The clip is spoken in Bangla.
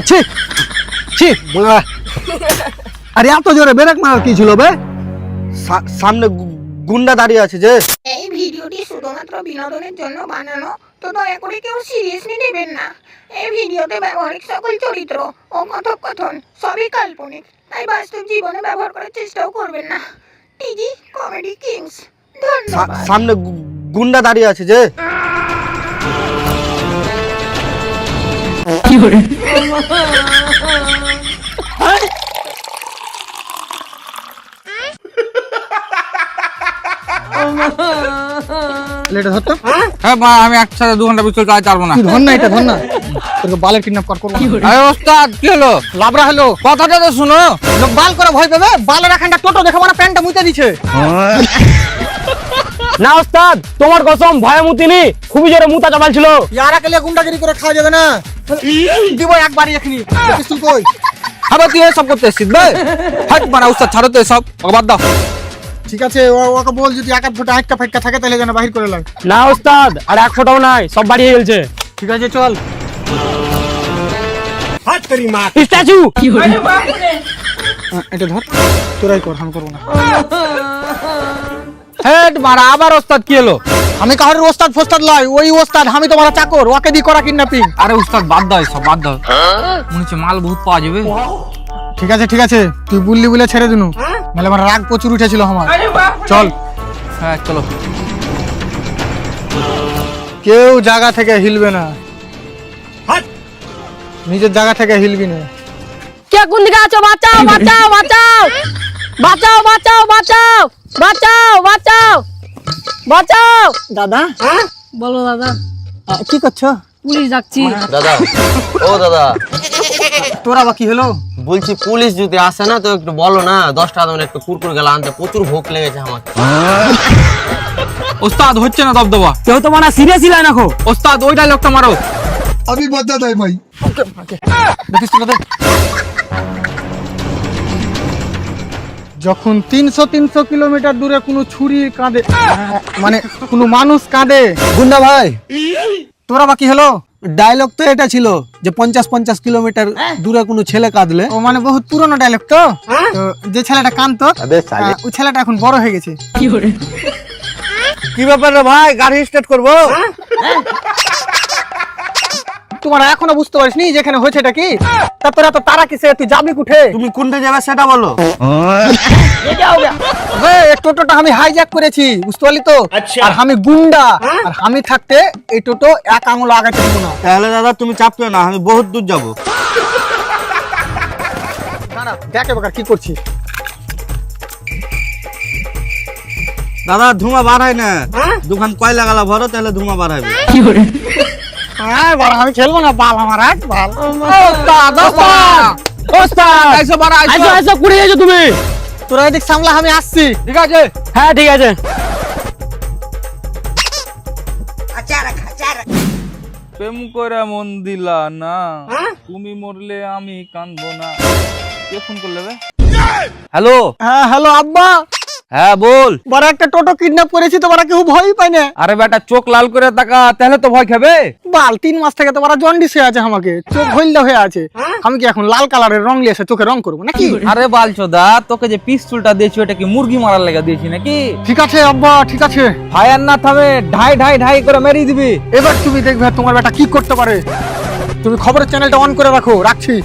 ছি ছি আরে এত জোরে ব্রেক মারার কি ছিল বে? সামনে গুন্ডা দাঁড়িয়ে আছে যে। এই ভিডিওটি শুধুমাত্র বিনোদনের জন্য বানানো, তো দয়া করে কেউ সিরিয়াসলি নেবেন না। এই ভিডিওতে ব্যবহারিক সকল চরিত্র ও কথোপকথন সবই কাল্পনিক, তাই বাস্তব জীবনে ব্যবহার করার চেষ্টাও করবেন না। টিজি কমেডি কিংস, ধন্যবাদ। সামনে গুন্ডা দাঁড়িয়ে আছে যে। এটা ধরতো? হ্যাঁ ভাই, আমি একসাথে 2 ঘন্টা পিস্তল চালাতে পারবো না। তুই ধর না, এটা ধর না, তোকে বালের কিডন্যাপ করবো। আরে ওস্তাদ, কি হলো? লাবড়া হলো, কথাটা তো শুনো। লোক বাল করে ভয় পাবে, বালের এখানটা টোটো দেখে মানে প্যান্টটা মুতে দিছে। না ওস্তাদ, তোমার কসম ভয়ে মুতিনি, খুবই জোরে মুতা চাপালছিল। ইয়ারা কেলে গুন্ডাগিরি করে খাওয়া যাবে না। দিব একবারই এখনি। পিস্তল কই? আবার তুই এসব করতে এসছিস বে? হাট মারা ওস্তাদ, ছাড়ো তো এসব, ওকে বাদ দাও। ঠিক আছে, ওকে বল যদি এক ফোঁটা হাইটকা ফাইটকা থাকে তাহলে যেন বাহির করে লাগে। না ওস্তাদ, আর এক ফোঁটাও নাই, সব বাড়িয়ে গেছে। ঠিক আছে চল। স্ট্যাচু এটা ধর, তোরাই কর, আমি করবো না। হেড মারা, আবার ওস্তাদ কি হলো? আমি কাহরের ওস্তাদ ফোস্তাদ লয়, ওই ওস্তাদ, আমি তোমার চাকর, ওকে দি করা কিডন্যাপিং। আরে ওস্তাদ বাদ দাও এসব, বাদ দাও। মনে হচ্ছে মাল বহুত পাওয়া যাবে। ঠিক আছে ঠিক আছে, তুই বললি বলে ছেড়ে দিনু, নাহলে আমার রাগ প্রচুর উঠেছিল আমার। চল। হ্যাঁ চলো। কেউ জায়গা থেকে হিলবে না, নিজের জায়গা থেকে হিলবি না। কে কোন দিকে আছো? বাঁচাও বাঁচাও বাঁচাও বাঁচাও বাঁচাও বাঁচাও বাঁচাও বাঁচাও বাঁচাও। দাদা বলো দাদা, কি করছো? পুলিশ ডাকছি। দাদা, ও দাদা, তোর আবার কি হলো? বলছি পুলিশ যদি আসে না তো একটু বলো না, 10 টাকা দামের একটু কুরকুর গেলা আনতে, প্রচুর ভোগ লেগেছে আমার। ওস্তাদ হচ্ছে না দবদবা। কেউ তো মানে সিরিয়াসই লাই নাকো। ওস্তাদ ওই ডায়লগটা মারো। আমি বদলা দেয় ভাই। দেখিস তো দাদা, যখন 300 কিলোমিটার দূরে কোনো ছুরি কাঁদে, মানে কোনো মানুষ কাঁদে। গুন্ডা ভাই, তোর আবার কি হলো? ডায়লগ তো এটা ছিল যে 50 কিলোমিটার দূরে কোনো ছেলে কাঁদলে। ও মানে বহুত পুরনো ডায়লগ তো। তো যে ছেলেটা কাঁদতো, ওই ছেলেটা এখন বড় হয়ে গেছে। কি ব্যাপার রে ভাই, গাড়ি স্টার্ট করবো? তোমরা এখনো বুঝতে পারিসনি যেখানে হয়েছেটা কি? তারপরে এত তারা কিসে, তুই যাবি কুঠে? তুমি কোনটা যাবে সেটা বলো। এই টোটোটা আমি হাইজ্যাক করেছি, বুঝতে পারলি তো? আর আমি গুন্ডা, আর আমি থাকতে এই টোটো এক আঙুল আগাতে দিব না। তাহলে দাদা তুমি চাপতে না, আমি বহুত দূর যাবো। দেখ এবার কি করছিস। দাদা ধোঁয়া বার হয় না, দোকান কয়লা গালা ভরো তাহলে ধোঁয়া বার হবে। হ্যাঁ বড়, আমি খেলবো না, বাল আমার এক বাল। ওস্তাদ আইসো বাড়া, আইসো আইসো। আইসো, কুড়ে গেছো তুমি। তোরা এদিক সামলা, আমি আসছি। ঠিক আছে। হ্যাঁ ঠিক আছে। প্রেম করে মন দিলা না, তুমি মরলে আমি কাঁদবো না। কে ফোন করলে বে? হ্যালো। হ্যাঁ হ্যালো আব্বা, হ্যাঁ বল। বড় একটা টোটো কিডন্যাপ করেছি, তো বড় কেউ ভয়ই পায় না। আরে বেটা চোখ লাল করে তাকা, তাহলে তো ভয় খাবে। বাল 3 মাস থেকে তো বড় জন্ডিস হয়ে আছে, আমাকে চোখ হইলদা হয়ে আছে। আমি কি এখন লাল কালারের রং লিয়ে এসে চোখে রং করবো নাকি? আরে বালচোদা, তোকে যে পিস্তলটা দিয়েছি ওটা কি মুরগি মারার লেগে দিয়েছি নাকি? ঠিক আছে আব্বা, ঠিক আছে। ফায়ার না থামে ঢাই ঢাই ঢাই করে মেরিয়ে দিবি। এবার তুমি দেখবে তোমার বেটা কি করতে পারে। তুমি খবরের চ্যানেলটা অন করে রাখো, রাখছি।